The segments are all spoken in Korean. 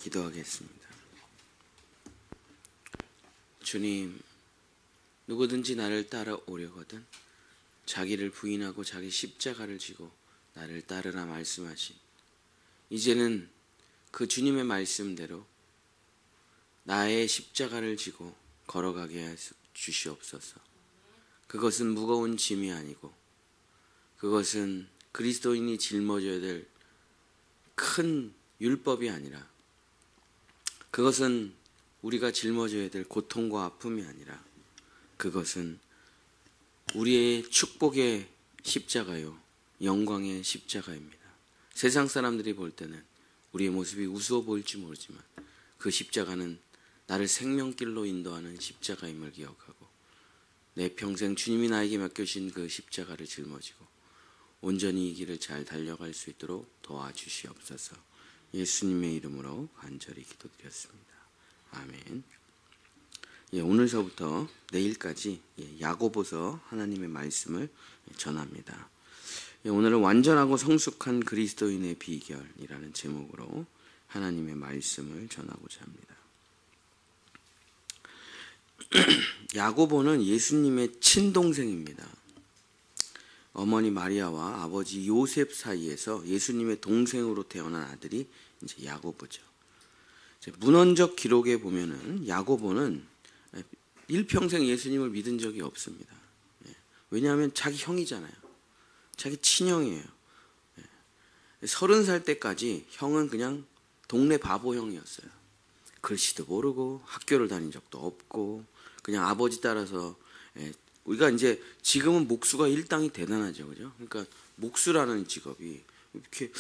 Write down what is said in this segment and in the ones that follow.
기도하겠습니다. 주님, 누구든지 나를 따라오려거든 자기를 부인하고 자기 십자가를 지고 나를 따르라 말씀하신 이제는 그 주님의 말씀대로 나의 십자가를 지고 걸어가게 해 주시옵소서. 그것은 무거운 짐이 아니고 그것은 그리스도인이 짊어져야 될 큰 율법이 아니라 그것은 우리가 짊어져야 될 고통과 아픔이 아니라 그것은 우리의 축복의 십자가요, 영광의 십자가입니다. 세상 사람들이 볼 때는 우리의 모습이 우스워 보일지 모르지만 그 십자가는 나를 생명길로 인도하는 십자가임을 기억하고 내 평생 주님이 나에게 맡겨주신 그 십자가를 짊어지고 온전히 이 길을 잘 달려갈 수 있도록 도와주시옵소서. 예수님의 이름으로 간절히 기도드렸습니다. 아멘. 오늘서부터 내일까지 야고보서 하나님의 말씀을 전합니다. 오늘은 완전하고 성숙한 그리스도인의 비결이라는 제목으로 하나님의 말씀을 전하고자 합니다. 야고보는 예수님의 친동생입니다. 어머니 마리아와 아버지 요셉 사이에서 예수님의 동생으로 태어난 아들이 이제 야고보죠. 문헌적 기록에 보면은 야고보는 일평생 예수님을 믿은 적이 없습니다. 왜냐하면 자기 형이잖아요. 자기 친형이에요. 30살 때까지 형은 그냥 동네 바보 형이었어요. 글씨도 모르고 학교를 다닌 적도 없고 그냥 아버지 따라서 우리가 이제 지금은 목수가 일당이 대단하죠, 그죠? 그러니까 목수라는 직업이 이렇게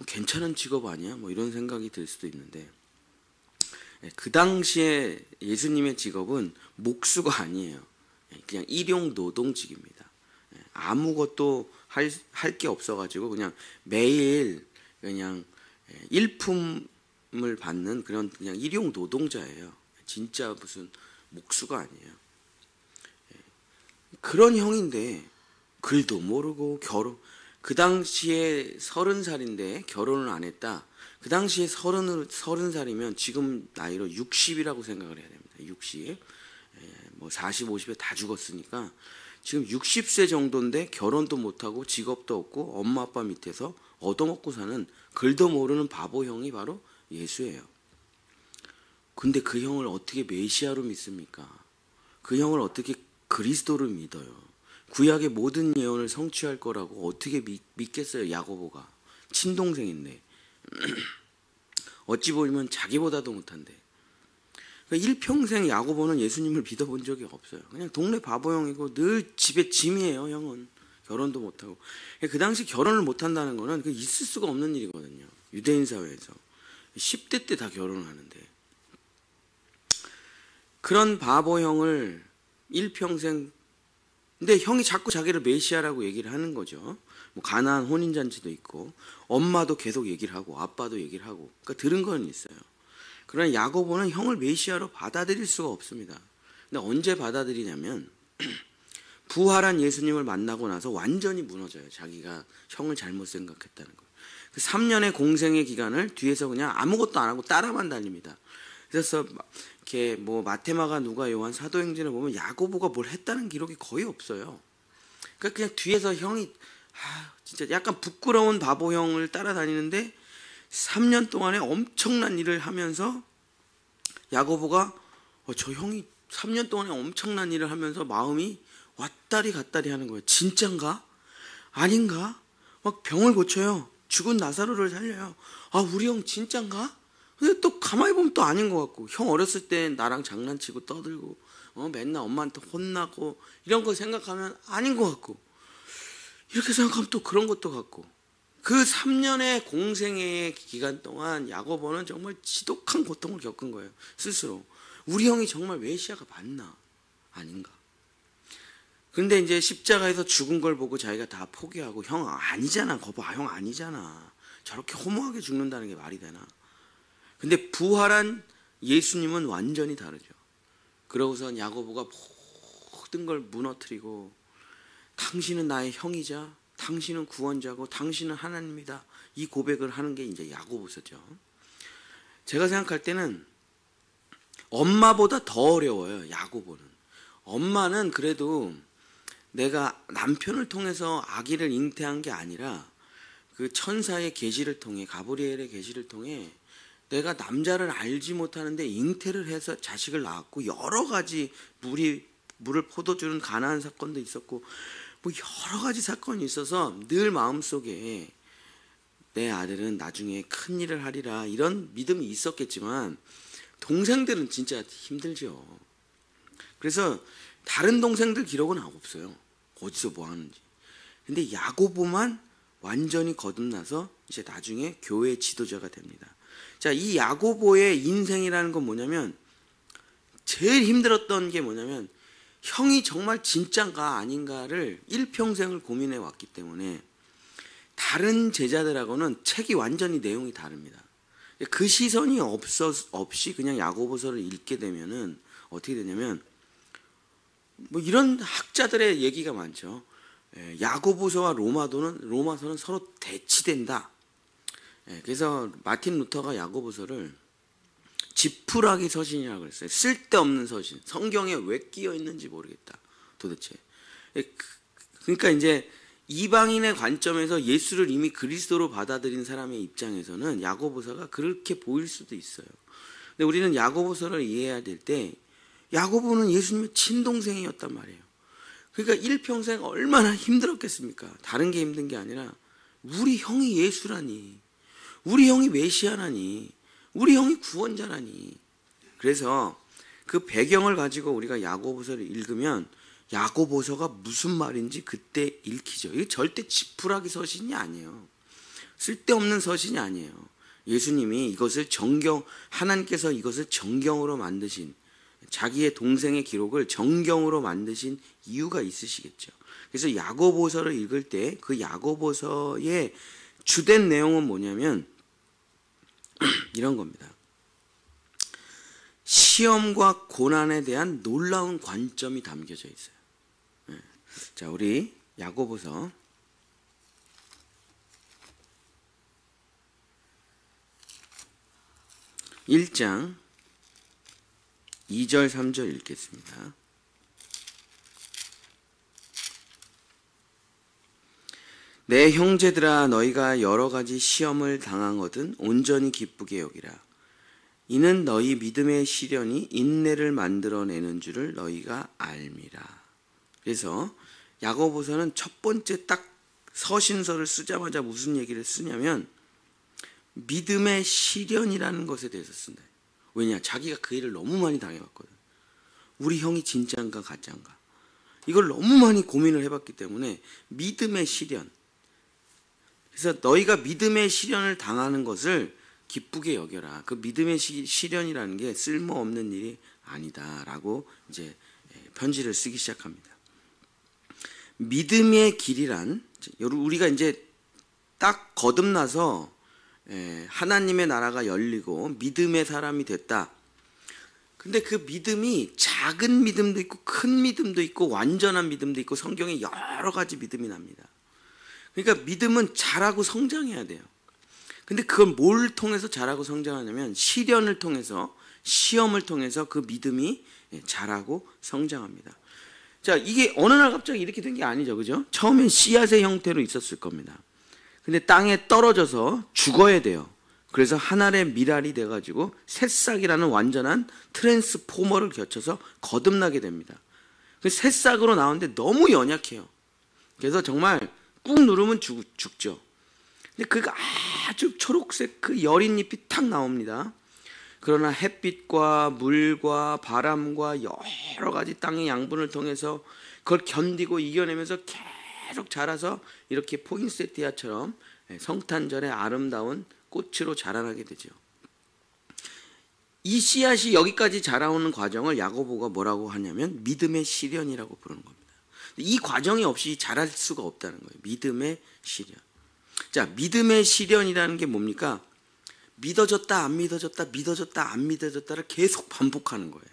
괜찮은 직업 아니야? 뭐 이런 생각이 들 수도 있는데 그 당시에 예수님의 직업은 목수가 아니에요. 그냥 일용 노동직입니다. 아무것도 할 게 없어가지고 그냥 매일 그냥 일품을 받는 그런 그냥 일용 노동자예요. 진짜 무슨 목수가 아니에요. 그런 형인데 글도 모르고 그 당시에 30살인데 결혼을 안 했다. 그 당시에 30살이면 지금 나이로 60이라고 생각을 해야 됩니다. 60. 뭐 40, 50에 다 죽었으니까 지금 60세 정도인데 결혼도 못하고 직업도 없고 엄마 아빠 밑에서 얻어먹고 사는 글도 모르는 바보 형이 바로 예수예요. 근데 그 형을 어떻게 메시아로 믿습니까? 그 형을 어떻게 그리스도를 믿어요? 구약의 모든 예언을 성취할 거라고 어떻게 믿겠어요? 야고보가 친동생인데 어찌 보면 자기보다도 못한데 그러니까 일평생 야고보는 예수님을 믿어본 적이 없어요. 그냥 동네 바보 형이고 늘 집에 짐이에요. 형은 결혼도 못하고 그 당시 결혼을 못한다는 거는 있을 수가 없는 일이거든요. 유대인 사회에서 10대 때 다 결혼을 하는데 그런 바보 형을 일평생 근데 형이 자꾸 자기를 메시아라고 얘기를 하는 거죠. 뭐 가나안 혼인잔치도 있고 엄마도 계속 얘기를 하고 아빠도 얘기를 하고 그러니까 들은 건 있어요. 그러나 야고보는 형을 메시아로 받아들일 수가 없습니다. 근데 언제 받아들이냐면 부활한 예수님을 만나고 나서 완전히 무너져요. 자기가 형을 잘못 생각했다는 거예요. 그 3년의 공생의 기간을 뒤에서 그냥 아무것도 안 하고 따라만 다닙니다. 그래서 이렇게 뭐 마테마가 누가 요한 사도행전을 보면 야고보가 뭘 했다는 기록이 거의 없어요. 그러니까 그냥 뒤에서 형이 진짜 약간 부끄러운 바보 형을 따라다니는데 3년 동안에 엄청난 일을 하면서 야고보가 저 형이 3년 동안에 엄청난 일을 하면서 마음이 왔다리 갔다리 하는 거예요. 진짠가? 아닌가? 막 병을 고쳐요. 죽은 나사로를 살려요. 우리 형 진짠가? 근데 또 가만히 보면 또 아닌 것 같고 형 어렸을 때 나랑 장난치고 떠들고 맨날 엄마한테 혼나고 이런 거 생각하면 아닌 것 같고 이렇게 생각하면 또 그런 것도 같고 그 3년의 공생의 기간 동안 야고보는 정말 지독한 고통을 겪은 거예요. 스스로. 우리 형이 정말 메시아가 맞나? 아닌가? 근데 이제 십자가에서 죽은 걸 보고 자기가 다 포기하고 형 아니잖아. 거봐 형 아니잖아. 저렇게 허무하게 죽는다는 게 말이 되나? 근데 부활한 예수님은 완전히 다르죠. 그러고선 야고보가 모든 걸 무너뜨리고 당신은 나의 형이자 당신은 구원자고 당신은 하나님이다. 이 고백을 하는 게 이제 야고보서죠. 제가 생각할 때는 엄마보다 더 어려워요. 야고보는. 엄마는 그래도 내가 남편을 통해서 아기를 잉태한 게 아니라 그 천사의 계시를 통해, 가브리엘의 계시를 통해 내가 남자를 알지 못하는데 잉태를 해서 자식을 낳았고, 여러 가지 물을 포도주는 가나안 사건도 있었고, 뭐 여러 가지 사건이 있어서 늘 마음속에 내 아들은 나중에 큰 일을 하리라, 이런 믿음이 있었겠지만 동생들은 진짜 힘들죠. 그래서 다른 동생들 기록은 없어요. 어디서 뭐 하는지. 근데 야고보만 완전히 거듭나서 이제 나중에 교회 지도자가 됩니다. 자, 이 야고보의 인생이라는 건 뭐냐면, 제일 힘들었던 게 뭐냐면 형이 정말 진짠가 아닌가를 일평생을 고민해 왔기 때문에 다른 제자들하고는 책이 완전히 내용이 다릅니다. 그 시선이 없이 그냥 야고보서를 읽게 되면은 어떻게 되냐면, 뭐 이런 학자들의 얘기가 많죠. 야고보서와 로마서는 서로 대치된다. 그래서 마틴 루터가 야고보서를 지푸라기 서신이라고 그랬어요. 쓸데없는 서신. 성경에 왜 끼어 있는지 모르겠다, 도대체. 그러니까 이제 이방인의 관점에서 예수를 이미 그리스도로 받아들인 사람의 입장에서는 야고보서가 그렇게 보일 수도 있어요. 근데 우리는 야고보서를 이해해야 될 때, 야고보는 예수님의 친동생이었단 말이에요. 그러니까 일평생 얼마나 힘들었겠습니까? 다른 게 힘든 게 아니라 우리 형이 예수라니, 우리 형이 메시아라니, 우리 형이 구원자라니. 그래서 그 배경을 가지고 우리가 야고보서를 읽으면 야고보서가 무슨 말인지 그때 읽히죠. 이게 절대 지푸라기 서신이 아니에요. 쓸데없는 서신이 아니에요. 예수님이 이것을 하나님께서 이것을 정경으로 만드신, 자기의 동생의 기록을 정경으로 만드신 이유가 있으시겠죠. 그래서 야고보서를 읽을 때 그 야고보서의 주된 내용은 뭐냐면 이런 겁니다. 시험과 고난에 대한 놀라운 관점이 담겨져 있어요. 자, 우리 야고보서 1장 2절 3절 읽겠습니다. 내 형제들아, 너희가 여러 가지 시험을 당하거든 온전히 기쁘게 여기라. 이는 너희 믿음의 시련이 인내를 만들어내는 줄을 너희가 알미라. 그래서 야고보서는 첫 번째 딱 서신서를 쓰자마자 무슨 얘기를 쓰냐면 믿음의 시련이라는 것에 대해서 쓴다. 왜냐? 자기가 그 일을 너무 많이 당해왔거든. 우리 형이 진짜인가 가짜인가, 이걸 너무 많이 고민을 해봤기 때문에 믿음의 시련. 그래서 너희가 믿음의 시련을 당하는 것을 기쁘게 여겨라. 그 믿음의 시련이라는 게 쓸모없는 일이 아니다라고 이제 편지를 쓰기 시작합니다. 믿음의 길이란, 우리가 이제 딱 거듭나서 하나님의 나라가 열리고 믿음의 사람이 됐다. 근데 그 믿음이 작은 믿음도 있고 큰 믿음도 있고 완전한 믿음도 있고 성경에 여러 가지 믿음이 납니다. 그러니까 믿음은 자라고 성장해야 돼요. 근데 그걸 뭘 통해서 자라고 성장하냐면 시련을 통해서, 시험을 통해서 그 믿음이 자라고 성장합니다. 자, 이게 어느 날 갑자기 이렇게 된 게 아니죠, 그죠? 처음엔 씨앗의 형태로 있었을 겁니다. 근데 땅에 떨어져서 죽어야 돼요. 그래서 한 알의 밀알이 돼가지고 새싹이라는 완전한 트랜스포머를 거쳐서 거듭나게 됩니다. 그 새싹으로 나오는데 너무 연약해요. 그래서 정말 꾹 누르면 죽죠. 근데 그가 아주 초록색 그 여린 잎이 탁 나옵니다. 그러나 햇빛과 물과 바람과 여러 가지 땅의 양분을 통해서 그걸 견디고 이겨내면서 계속 자라서 이렇게 포인세티아처럼 성탄절의 아름다운 꽃으로 자라나게 되죠. 이 씨앗이 여기까지 자라오는 과정을 야고보가 뭐라고 하냐면 믿음의 시련이라고 부르는 겁니다. 이 과정이 없이 자랄 수가 없다는 거예요. 믿음의 시련. 자, 믿음의 시련이라는 게 뭡니까? 믿어졌다 안 믿어졌다, 믿어졌다 안 믿어졌다를 계속 반복하는 거예요.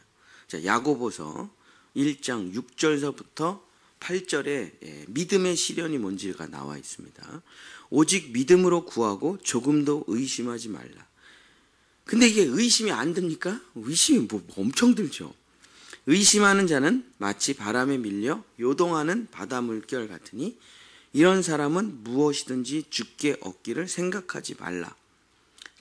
자, 야고보서 1장 6절서부터 8절에 믿음의 시련이 뭔지가 나와 있습니다. 오직 믿음으로 구하고 조금도 의심하지 말라. 근데 이게 의심이 안 듭니까? 의심이 뭐 엄청 들죠. 의심하는 자는 마치 바람에 밀려 요동하는 바다 물결 같으니 이런 사람은 무엇이든지 주께 얻기를 생각하지 말라.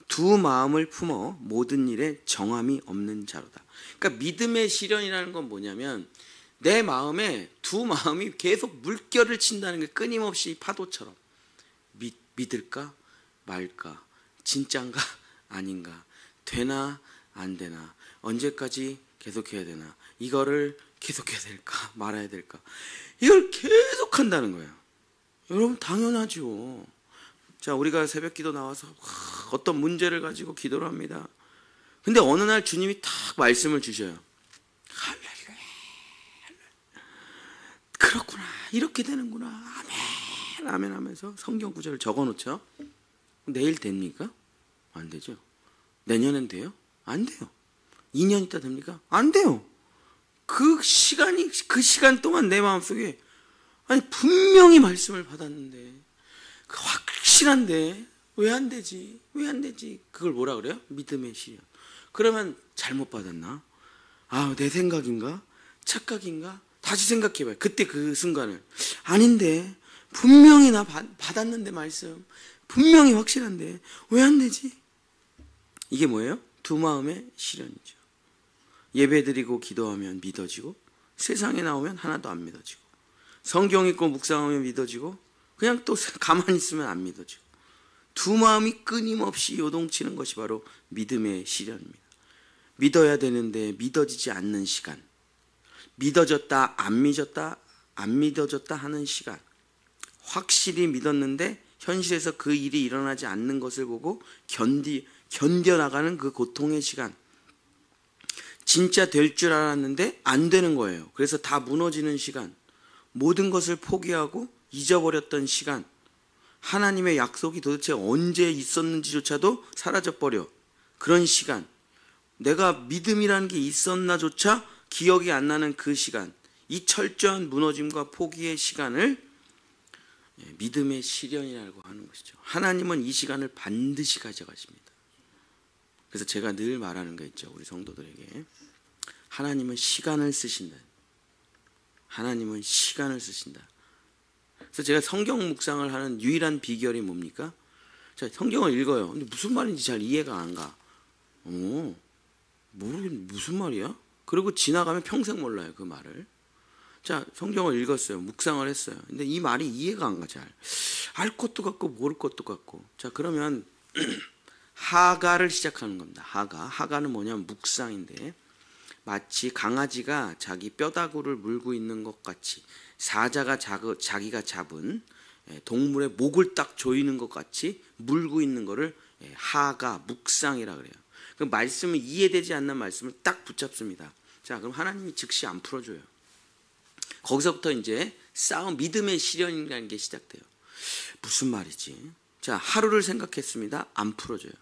두 마음을 품어 모든 일에 정함이 없는 자로다. 그러니까 믿음의 시련이라는 건 뭐냐면 내 마음에 두 마음이 계속 물결을 친다는 게 끊임없이 파도처럼 믿을까 말까, 진짠가 아닌가, 되나 안 되나, 언제까지 계속해야 되나, 이거를 계속해야 될까 말아야 될까, 이걸 계속 한다는 거예요. 여러분 당연하죠. 자, 우리가 새벽기도 나와서 어떤 문제를 가지고 기도를 합니다. 근데 어느 날 주님이 탁 말씀을 주셔요. 할렐루야, 그렇구나, 이렇게 되는구나, 아멘 아멘 하면서 성경 구절을 적어놓죠. 내일 됩니까? 안 되죠. 내년엔 돼요? 안 돼요. 2년 있다 됩니까? 안 돼요. 그 시간 동안 내 마음속에 분명히 말씀을 받았는데, 확실한데 왜 안 되지? 왜 안 되지? 그걸 뭐라 그래요? 믿음의 시련. 그러면 잘못 받았나? 내 생각인가? 착각인가? 다시 생각해봐요. 그때 그 순간을. 아닌데, 분명히 나 받았는데 말씀. 분명히 확실한데 왜 안 되지? 이게 뭐예요? 두 마음의 시련이죠. 예배드리고 기도하면 믿어지고, 세상에 나오면 하나도 안 믿어지고, 성경 읽고 묵상하면 믿어지고, 그냥 또 가만히 있으면 안 믿어지고, 두 마음이 끊임없이 요동치는 것이 바로 믿음의 시련입니다. 믿어야 되는데 믿어지지 않는 시간, 믿어졌다 안 믿어졌다 하는 시간, 확실히 믿었는데 현실에서 그 일이 일어나지 않는 것을 보고 견뎌나가는 그 고통의 시간, 진짜 될 줄 알았는데 안 되는 거예요. 그래서 다 무너지는 시간, 모든 것을 포기하고 잊어버렸던 시간, 하나님의 약속이 도대체 언제 있었는지조차도 사라져버려. 그런 시간, 내가 믿음이라는 게 있었나조차 기억이 안 나는 그 시간, 이 철저한 무너짐과 포기의 시간을 믿음의 시련이라고 하는 것이죠. 하나님은 이 시간을 반드시 가져가십니다. 그래서 제가 늘 말하는 거 있죠. 우리 성도들에게. 하나님은 시간을 쓰신다. 하나님은 시간을 쓰신다. 그래서 제가 성경 묵상을 하는 유일한 비결이 뭡니까? 자, 성경을 읽어요. 근데 무슨 말인지 잘 이해가 안 가. 모르겠네. 무슨 말이야? 그리고 지나가면 평생 몰라요. 그 말을. 자, 성경을 읽었어요. 묵상을 했어요. 근데 이 말이 이해가 안 가, 잘. 알 것도 같고 모를 것도 같고. 자, 그러면 하가를 시작하는 겁니다. 하가는 뭐냐면 묵상인데, 마치 강아지가 자기 뼈다구를 물고 있는 것 같이, 사자가 자기가 잡은 동물의 목을 딱 조이는 것 같이 물고 있는 거를 하가, 묵상이라 그래요. 그 말씀을 이해되지 않는 말씀을 딱 붙잡습니다. 자, 그럼 하나님이 즉시 안 풀어줘요. 거기서부터 이제 싸움, 믿음의 시련이라는 게 시작돼요. 무슨 말이지? 자, 하루를 생각했습니다. 안 풀어줘요.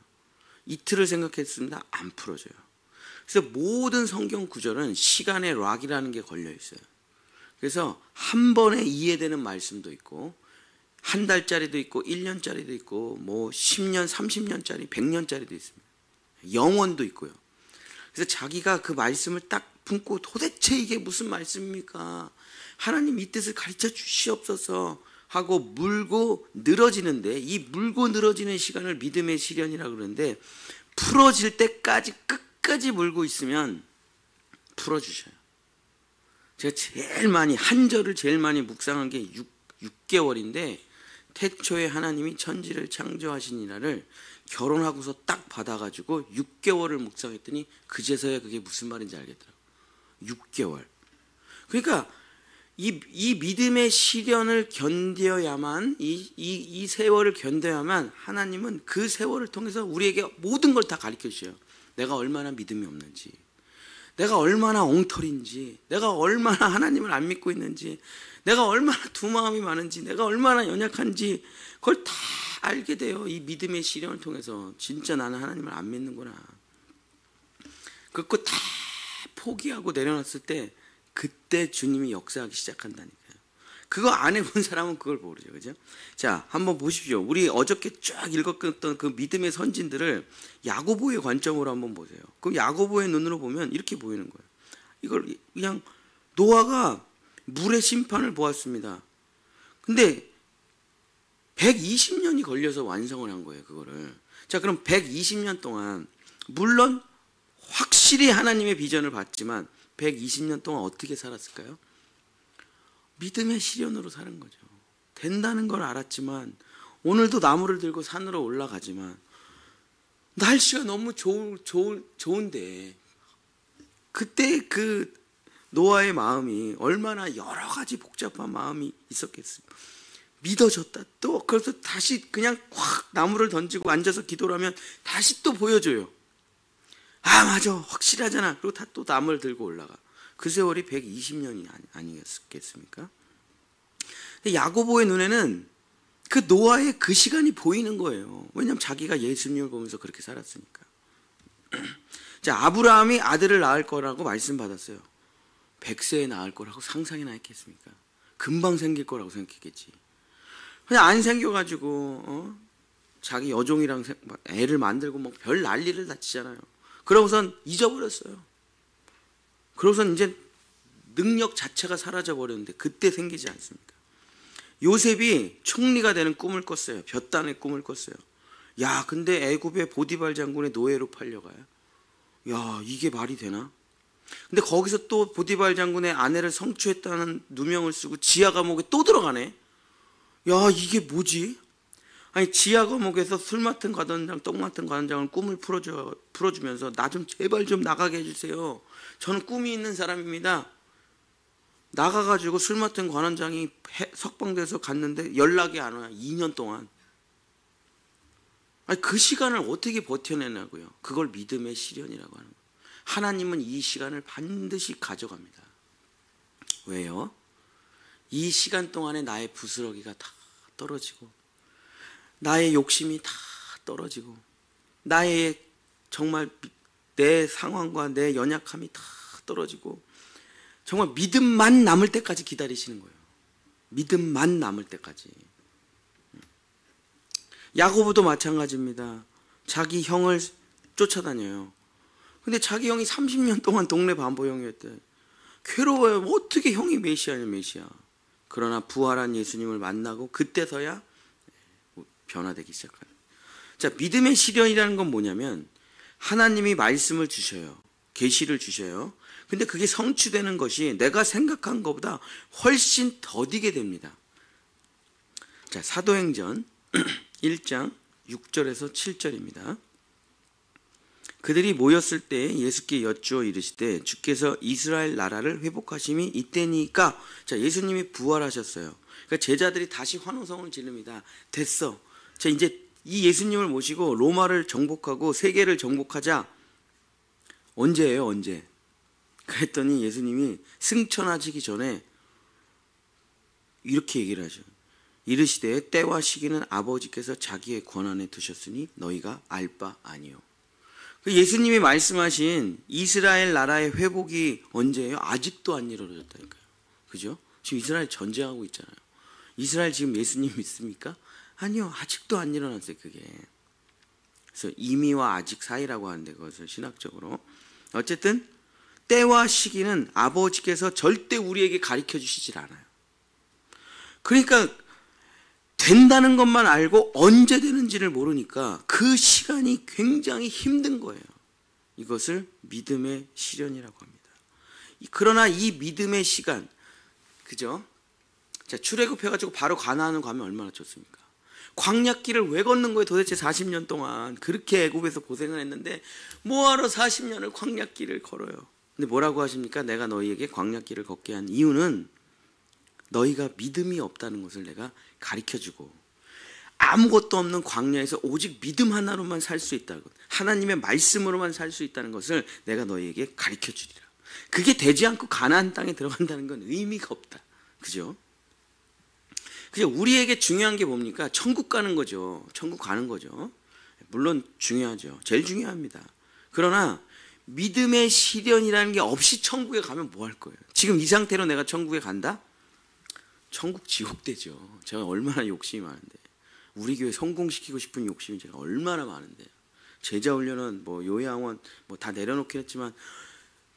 이틀을 생각했습니다. 안 풀어줘요. 그래서 모든 성경 구절은 시간의 락이라는 게 걸려 있어요. 그래서 한 번에 이해되는 말씀도 있고, 한 달짜리도 있고, 1년짜리도 있고, 뭐 10년, 30년짜리, 100년짜리도 있습니다. 영원도 있고요. 그래서 자기가 그 말씀을 딱 품고, 도대체 이게 무슨 말씀입니까? 하나님 이 뜻을 가르쳐 주시옵소서 하고 물고 늘어지는데, 이 물고 늘어지는 시간을 믿음의 시련이라고 그러는데, 풀어질 때까지 끝까지 물고 있으면 풀어주셔요. 제가 한 절을 제일 많이 묵상한 게 6개월인데, 태초에 하나님이 천지를 창조하시니라를 결혼하고서 딱 받아가지고 6개월을 묵상했더니 그제서야 그게 무슨 말인지 알겠더라고요. 6개월. 그러니까 이 믿음의 시련을 견뎌야만, 이 세월을 견뎌야만 하나님은 그 세월을 통해서 우리에게 모든 걸 다 가르쳐 주셔요. 내가 얼마나 믿음이 없는지, 내가 얼마나 엉터리인지, 내가 얼마나 하나님을 안 믿고 있는지, 내가 얼마나 두 마음이 많은지, 내가 얼마나 연약한지, 그걸 다 알게 돼요. 이 믿음의 시련을 통해서. 진짜 나는 하나님을 안 믿는구나. 그거 다 포기하고 내려놨을 때, 그때 주님이 역사하기 시작한다니까요. 그거 안 해본 사람은 그걸 모르죠. 그죠? 자, 한번 보십시오. 우리 어저께 쫙 읽었던 그 믿음의 선진들을 야고보의 관점으로 한번 보세요. 그럼 야고보의 눈으로 보면 이렇게 보이는 거예요. 이걸 그냥 노아가 물의 심판을 보았습니다. 근데 120년이 걸려서 완성을 한 거예요, 그거를. 자, 그럼 120년 동안 물론 확실히 하나님의 비전을 봤지만 120년 동안 어떻게 살았을까요? 믿음의 시련으로 사는 거죠. 된다는 걸 알았지만 오늘도 나무를 들고 산으로 올라가지만 날씨가 너무 좋은데 그때 그 노아의 마음이 얼마나 여러 가지 복잡한 마음이 있었겠습니까? 믿어졌다. 또 그래서 다시 그냥 확 나무를 던지고 앉아서 기도를 하면 다시 또 보여줘요. 아, 맞아, 확실하잖아. 그리고 다 또 나무를 들고 올라가. 그 세월이 120년이 아니겠습니까? 야고보의 눈에는 그 노아의 그 시간이 보이는 거예요. 왜냐하면 자기가 예수님을 보면서 그렇게 살았으니까. 자, 아브라함이 아들을 낳을 거라고 말씀받았어요. 100세에 낳을 거라고 상상이나 했겠습니까? 금방 생길 거라고 생각했겠지. 그냥 안 생겨가지고 자기 여종이랑 애를 만들고 뭐 별 난리를 다치잖아요. 그러고선 잊어버렸어요. 그러고선 이제 능력 자체가 사라져 버렸는데 그때 생기지 않습니까? 요셉이 총리가 되는 꿈을 꿨어요. 볕단의 꿈을 꿨어요. 야, 근데 애굽의 보디발 장군의 노예로 팔려가요. 야, 이게 말이 되나? 근데 거기서 또 보디발 장군의 아내를 성추했다는 누명을 쓰고 지하 감옥에 또 들어가네. 야, 이게 뭐지? 아니, 지하 감옥에서 술 맡은 관원장, 똥 맡은 관원장을 꿈을 풀어주면서 나 좀 제발 좀 나가게 해주세요. 저는 꿈이 있는 사람입니다. 나가가지고 술 맡은 관원장이 석방돼서 갔는데 연락이 안 와요. 2년 동안. 아니, 그 시간을 어떻게 버텨내냐고요. 그걸 믿음의 시련이라고 하는 거예요. 하나님은 이 시간을 반드시 가져갑니다. 왜요? 이 시간 동안에 나의 부스러기가 다 떨어지고 나의 욕심이 다 떨어지고 나의 정말 내 상황과 내 연약함이 다 떨어지고 정말 믿음만 남을 때까지 기다리시는 거예요. 믿음만 남을 때까지. 야고보도 마찬가지입니다. 자기 형을 쫓아다녀요. 근데 자기 형이 30년 동안 동네 반보형이었대. 괴로워요. 어떻게 형이 메시아냐, 메시아. 그러나 부활한 예수님을 만나고 그때서야 변화되기 시작해요. 자, 믿음의 시련이라는 건 뭐냐면 하나님이 말씀을 주셔요. 계시를 주셔요. 근데 그게 성취되는 것이 내가 생각한 것보다 훨씬 더디게 됩니다. 자, 사도행전 1장 6절에서 7절입니다. 그들이 모였을 때 예수께 여쭈어 이르시되 주께서 이스라엘 나라를 회복하심이 이때니까. 자, 예수님이 부활하셨어요. 그러니까 제자들이 다시 환호성을 지릅니다. 됐어. 자, 이제 이 예수님을 모시고 로마를 정복하고 세계를 정복하자. 언제예요? 언제? 그랬더니 예수님이 승천하시기 전에 이렇게 얘기를 하죠. 이르시되 때와 시기는 아버지께서 자기의 권한에 두셨으니 너희가 알 바 아니요. 예수님이 말씀하신 이스라엘 나라의 회복이 언제예요? 아직도 안 이루어졌다니까요. 그죠? 지금 이스라엘 전쟁하고 있잖아요. 이스라엘 지금 예수님 믿습니까? 아니요. 아직도 안 일어났어요, 그게. 그래서 이미와 아직 사이라고 하는데 그것을 신학적으로. 어쨌든 때와 시기는 아버지께서 절대 우리에게 가르쳐 주시질 않아요. 그러니까 된다는 것만 알고 언제 되는지를 모르니까 그 시간이 굉장히 힘든 거예요. 이것을 믿음의 시련이라고 합니다. 그러나 이 믿음의 시간, 그죠? 자, 출애굽해가지고 바로 가나안을 가면 얼마나 좋습니까? 광야길을 왜 걷는 거예요? 도대체 40년 동안 그렇게 애굽에서 고생을 했는데 뭐하러 40년을 광야길을 걸어요? 근데 뭐라고 하십니까? 내가 너희에게 광야길을 걷게 한 이유는 너희가 믿음이 없다는 것을 내가 가르쳐주고 아무것도 없는 광야에서 오직 믿음 하나로만 살 수 있다는 것, 하나님의 말씀으로만 살 수 있다는 것을 내가 너희에게 가르쳐주리라. 그게 되지 않고 가나안 땅에 들어간다는 건 의미가 없다. 그죠? 그죠? 우리에게 중요한 게 뭡니까? 천국 가는 거죠. 천국 가는 거죠. 물론 중요하죠. 제일 중요합니다. 그러나 믿음의 시련이라는 게 없이 천국에 가면 뭐 할 거예요? 지금 이 상태로 내가 천국에 간다? 천국 지옥 되죠. 제가 얼마나 욕심이 많은데, 우리 교회 성공시키고 싶은 욕심이 제가 얼마나 많은데, 제자 훈련은 뭐 요양원 뭐 다 내려놓긴 했지만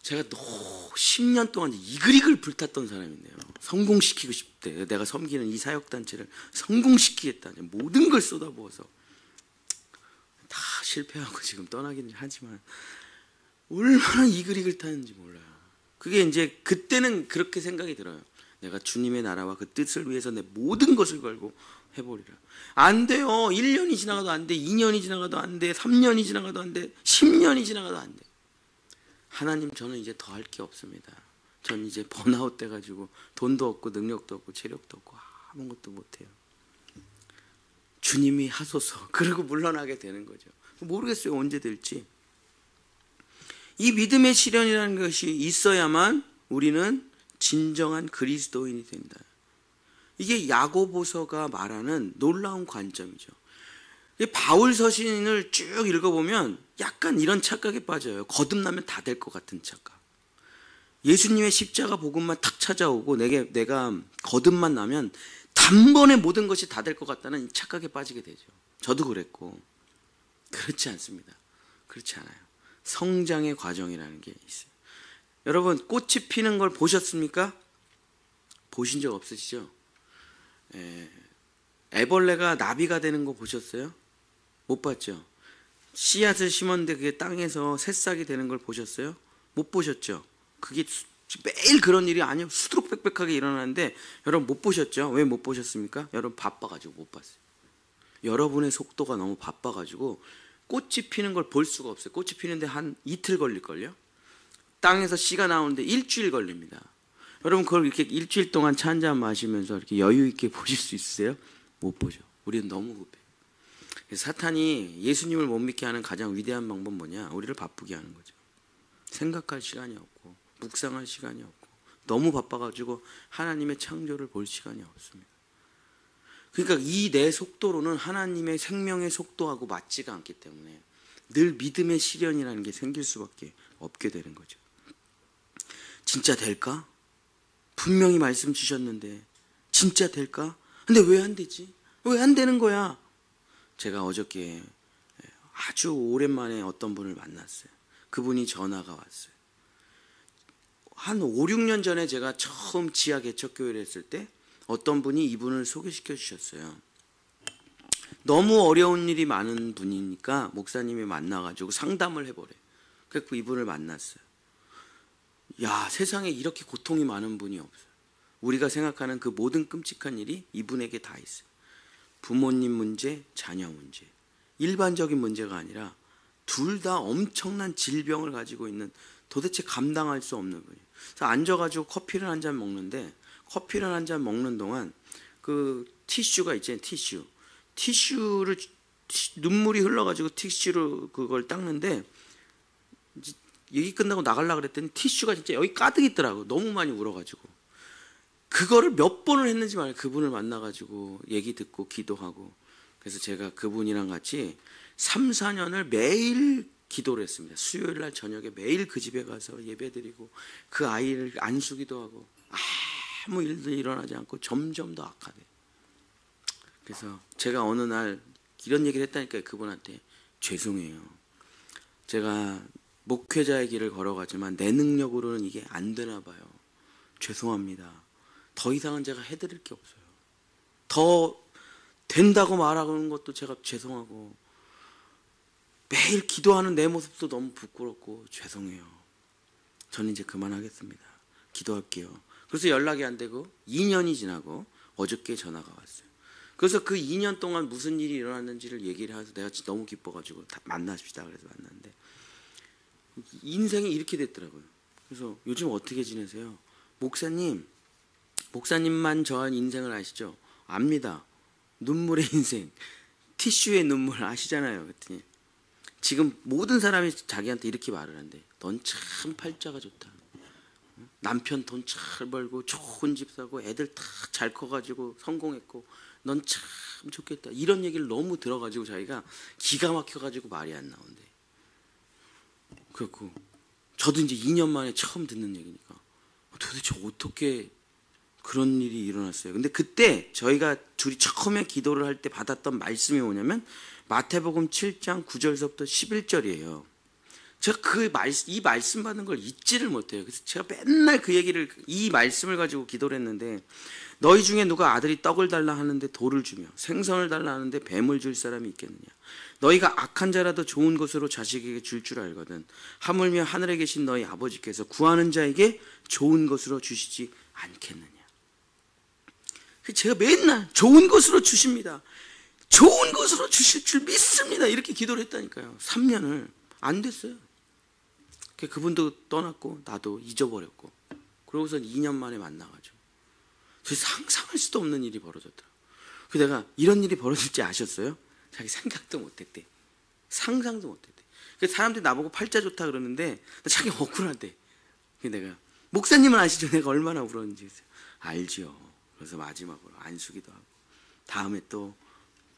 제가 너무 10년 동안 이글이글 불탔던 사람인데요. 성공시키고 싶대. 내가 섬기는 이 사역단체를 성공시키겠다. 모든 걸 쏟아부어서 다 실패하고 지금 떠나기는 하지만 얼마나 이글이글 타는지 몰라요. 그게 이제 그때는 그렇게 생각이 들어요. 내가 주님의 나라와 그 뜻을 위해서 내 모든 것을 걸고 해보리라. 안 돼요. 1년이 지나가도 안 돼. 2년이 지나가도 안 돼. 3년이 지나가도 안 돼. 10년이 지나가도 안 돼. 하나님, 저는 이제 더 할 게 없습니다. 전 이제 번아웃 돼가지고 돈도 없고 능력도 없고 체력도 없고 아무것도 못해요. 주님이 하소서. 그리고 물러나게 되는 거죠. 모르겠어요. 언제 될지. 이 믿음의 시련이라는 것이 있어야만 우리는 진정한 그리스도인이 된다. 이게 야고보서가 말하는 놀라운 관점이죠. 바울 서신을 쭉 읽어보면 약간 이런 착각에 빠져요. 거듭나면 다 될 것 같은 착각. 예수님의 십자가 복음만 탁 찾아오고 내가 거듭만 나면 단번에 모든 것이 다 될 것 같다는 착각에 빠지게 되죠. 저도 그랬고. 그렇지 않습니다. 그렇지 않아요. 성장의 과정이라는 게 있어요. 여러분, 꽃이 피는 걸 보셨습니까? 보신 적 없으시죠? 애벌레가 나비가 되는 거 보셨어요? 못 봤죠? 씨앗을 심었는데 그게 땅에서 새싹이 되는 걸 보셨어요? 못 보셨죠? 그게 매일 그런 일이 아니요 수두룩빽빽하게 일어나는데 여러분 못 보셨죠? 왜 못 보셨습니까? 여러분 바빠가지고 못 봤어요. 여러분의 속도가 너무 바빠가지고 꽃이 피는 걸 볼 수가 없어요. 꽃이 피는데 한 이틀 걸릴걸요? 땅에서 씨가 나오는데 일주일 걸립니다. 여러분 그걸 이렇게 일주일 동안 차 한잔 마시면서 이렇게 여유 있게 보실 수 있으세요? 못 보죠. 우리는 너무 급해. 사탄이 예수님을 못 믿게 하는 가장 위대한 방법 뭐냐? 우리를 바쁘게 하는 거죠. 생각할 시간이 없고 묵상할 시간이 없고 너무 바빠가지고 하나님의 창조를 볼 시간이 없습니다. 그러니까 이 내 속도로는 하나님의 생명의 속도하고 맞지가 않기 때문에 늘 믿음의 시련이라는 게 생길 수밖에 없게 되는 거죠. 진짜 될까? 분명히 말씀 주셨는데 진짜 될까? 근데 왜 안 되지? 왜 안 되는 거야? 제가 어저께 아주 오랜만에 어떤 분을 만났어요. 그분이 전화가 왔어요. 한 5, 6년 전에 제가 처음 지하 개척교회를 했을 때 어떤 분이 이분을 소개시켜 주셨어요. 너무 어려운 일이 많은 분이니까 목사님이 만나가지고 상담을 해보래. 그래서 이분을 만났어요. 야, 세상에 이렇게 고통이 많은 분이 없어요. 우리가 생각하는 그 모든 끔찍한 일이 이분에게 다 있어요. 부모님 문제, 자녀 문제. 일반적인 문제가 아니라 둘 다 엄청난 질병을 가지고 있는 도대체 감당할 수 없는 분이에요. 그래서 앉아가지고 커피를 한 잔 먹는데 커피를 한 잔 먹는 동안 그 티슈가 있잖아요. 티슈를 눈물이 흘러가지고 티슈로 그걸 닦는데 얘기 끝나고 나가려고 그랬더니 티슈가 진짜 여기 가득 있더라고. 너무 많이 울어가지고. 그거를 몇 번을 했는지 말이에요. 그분을 만나가지고 얘기 듣고 기도하고. 그래서 제가 그분이랑 같이 3, 4년을 매일 기도를 했습니다. 수요일 날 저녁에 매일 그 집에 가서 예배드리고 그 아이를 안수기도 하고 아무 일도 일어나지 않고 점점 더 악화돼. 그래서 제가 어느 날 이런 얘기를 했다니까요. 그분한테 죄송해요. 제가 목회자의 길을 걸어가지만 내 능력으로는 이게 안 되나 봐요. 죄송합니다. 더 이상은 제가 해드릴 게 없어요. 더 된다고 말하는 것도 제가 죄송하고 매일 기도하는 내 모습도 너무 부끄럽고 죄송해요. 저는 이제 그만하겠습니다. 기도할게요. 그래서 연락이 안 되고 2년이 지나고 어저께 전화가 왔어요. 그래서 그 2년 동안 무슨 일이 일어났는지를 얘기를 해서 내가 너무 기뻐가지고 만나십시다 그래서 만났는데 인생이 이렇게 됐더라고요. 그래서 요즘 어떻게 지내세요? 목사님만 저한 인생을 아시죠? 압니다. 눈물의 인생, 티슈의 눈물 아시잖아요. 그랬더니 지금 모든 사람이 자기한테 이렇게 말을 한대. 넌 참 팔자가 좋다. 남편 돈 잘 벌고 좋은 집 사고 애들 다 잘 커가지고 성공했고 넌 참 좋겠다. 이런 얘기를 너무 들어가지고 자기가 기가 막혀가지고 말이 안 나온대. 그렇고 저도 이제 2년 만에 처음 듣는 얘기니까 도대체 어떻게 그런 일이 일어났어요. 근데 그때 저희가 둘이 처음에 기도를 할 때 받았던 말씀이 뭐냐면 마태복음 7장 9절서부터 11절이에요. 제가 이 말씀 받은 걸 잊지를 못해요. 그래서 제가 맨날 이 말씀을 가지고 기도를 했는데, 너희 중에 누가 아들이 떡을 달라 하는데 돌을 주며 생선을 달라 하는데 뱀을 줄 사람이 있겠느냐? 너희가 악한 자라도 좋은 것으로 자식에게 줄 알거든. 하물며 하늘에 계신 너희 아버지께서 구하는 자에게 좋은 것으로 주시지 않겠느냐? 제가 맨날 좋은 것으로 주십니다, 좋은 것으로 주실 줄 믿습니다, 이렇게 기도를 했다니까요. 3년을. 안 됐어요. 그분도 떠났고 나도 잊어버렸고, 그러고서 2년 만에 만나가지고 상상할 수도 없는 일이 벌어졌더라고요. 그래서 내가 이런 일이 벌어질지 아셨어요? 자기 생각도 못했대. 상상도 못했대. 그래서 사람들이 나보고 팔자 좋다 그러는데 자기 억울하대. 그래서 내가, 목사님은 아시죠? 내가 얼마나 울었는지. 알지요. 그래서 마지막으로 안수기도 하고, 다음에 또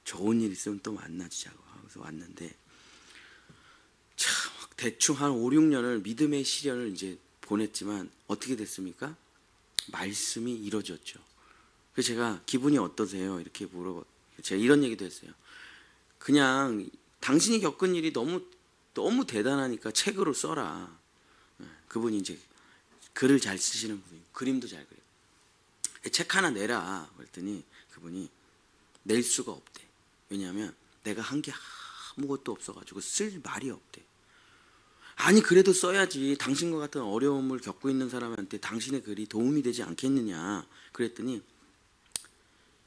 좋은 일 있으면 또 만나주자고 하고서 왔는데, 참 대충 한 5, 6년을 믿음의 시련을 이제 보냈지만 어떻게 됐습니까? 말씀이 이루어졌죠. 그래서 제가 기분이 어떠세요? 이렇게 제가 이런 얘기도 했어요. 그냥 당신이 겪은 일이 너무 대단하니까 책으로 써라. 그분이 이제 글을 잘 쓰시는 분이, 그림도 잘 그려요. 책 하나 내라 그랬더니 그분이 낼 수가 없대. 왜냐하면 내가 한 게 아무것도 없어가지고 쓸 말이 없대. 아니 그래도 써야지, 당신과 같은 어려움을 겪고 있는 사람한테 당신의 글이 도움이 되지 않겠느냐 그랬더니,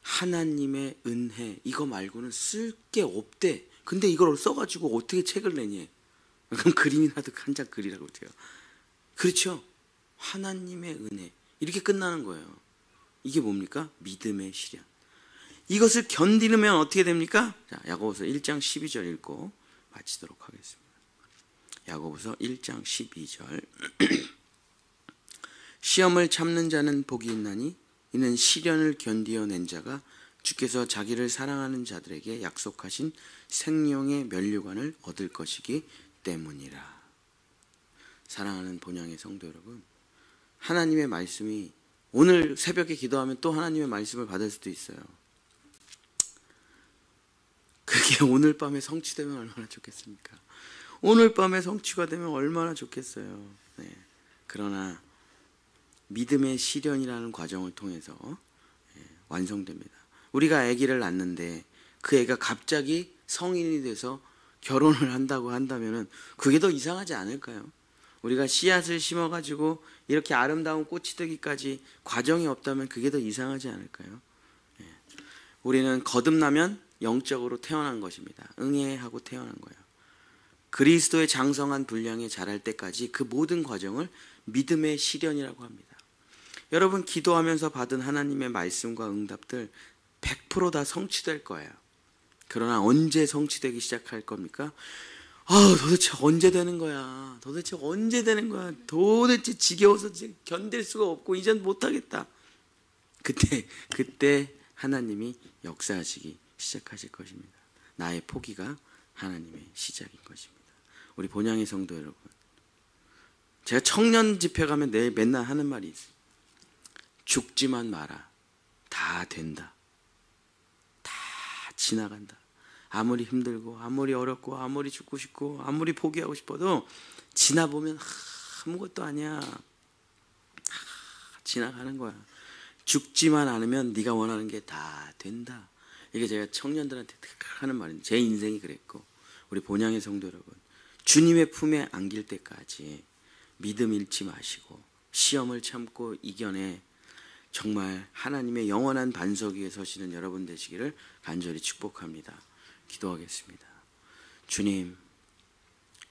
하나님의 은혜 이거 말고는 쓸 게 없대. 근데 이걸 써가지고 어떻게 책을 내니? 그럼 그림이라도 한 장 그리라고 그래요. 그렇죠? 하나님의 은혜, 이렇게 끝나는 거예요. 이게 뭡니까? 믿음의 시련. 이것을 견디면 어떻게 됩니까? 자, 야고보서 1장 12절 읽고 마치도록 하겠습니다. 야고보서 1장 12절. 시험을 참는 자는 복이 있나니 이는 시련을 견디어낸 자가 주께서 자기를 사랑하는 자들에게 약속하신 생명의 면류관을 얻을 것이기 때문이라. 사랑하는 본향의 성도 여러분, 하나님의 말씀이, 오늘 새벽에 기도하면 또 하나님의 말씀을 받을 수도 있어요. 그게 오늘 밤에 성취되면 얼마나 좋겠습니까? 오늘 밤에 성취가 되면 얼마나 좋겠어요. 네. 그러나 믿음의 시련이라는 과정을 통해서 완성됩니다. 우리가 아기를 낳는데 그 애가 갑자기 성인이 돼서 결혼을 한다고 한다면 그게 더 이상하지 않을까요? 우리가 씨앗을 심어가지고 이렇게 아름다운 꽃이 되기까지 과정이 없다면 그게 더 이상하지 않을까요? 우리는 거듭나면 영적으로 태어난 것입니다. 응애하고 태어난 거예요. 그리스도의 장성한 분량에 자랄 때까지 그 모든 과정을 믿음의 시련이라고 합니다. 여러분, 기도하면서 받은 하나님의 말씀과 응답들 100% 다 성취될 거예요. 그러나 언제 성취되기 시작할 겁니까? 도대체 언제 되는 거야? 도대체 언제 되는 거야? 도대체 지겨워서 견딜 수가 없고 이젠 못하겠다. 그때 하나님이 역사하시기 시작하실 것입니다. 나의 포기가 하나님의 시작인 것입니다. 우리 본향의 성도 여러분, 제가 청년 집회 가면 맨날 하는 말이 있어요. 죽지만 마라. 다 된다. 다 지나간다. 아무리 힘들고 아무리 어렵고 아무리 죽고 싶고 아무리 포기하고 싶어도 지나보면 아무것도 아니야. 지나가는 거야. 죽지만 않으면 네가 원하는 게 다 된다. 이게 제가 청년들한테 하는 말인데, 제 인생이 그랬고, 우리 본향의 성도 여러분, 주님의 품에 안길 때까지 믿음 잃지 마시고 시험을 참고 이겨내 정말 하나님의 영원한 반석 위에 서시는 여러분 되시기를 간절히 축복합니다. 기도하겠습니다. 주님,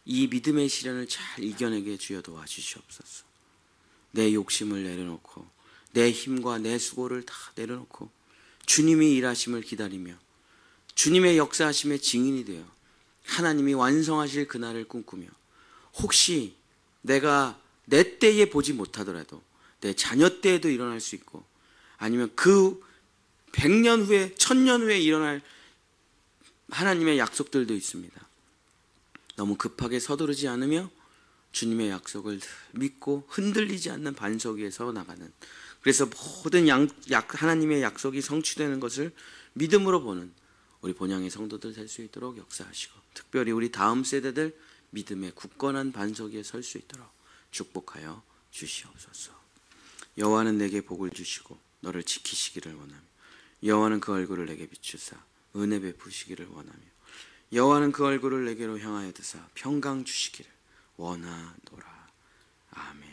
이 믿음의 시련을 잘 이겨내게 주여 도와주시옵소서. 내 욕심을 내려놓고 내 힘과 내 수고를 다 내려놓고 주님이 일하심을 기다리며 주님의 역사하심의 증인이 되어 하나님이 완성하실 그날을 꿈꾸며, 혹시 내가 내 때에 보지 못하더라도 내 자녀 때에도 일어날 수 있고, 아니면 그 100년 후에 1000년 후에 일어날 하나님의 약속들도 있습니다. 너무 급하게 서두르지 않으며 주님의 약속을 믿고 흔들리지 않는 반석 위에 서 나가는, 그래서 모든 하나님의 약속이 성취되는 것을 믿음으로 보는 우리 본향의 성도들 될 수 있도록 역사하시고, 특별히 우리 다음 세대들 믿음의 굳건한 반석 위에 설 수 있도록 축복하여 주시옵소서. 여호와는 내게 복을 주시고 너를 지키시기를 원하며, 여호와는 그 얼굴을 내게 비추사 은혜 베푸시기를 원하며, 여호와는 그 얼굴을 내게로 향하여 드사 평강 주시기를 원하노라. 아멘.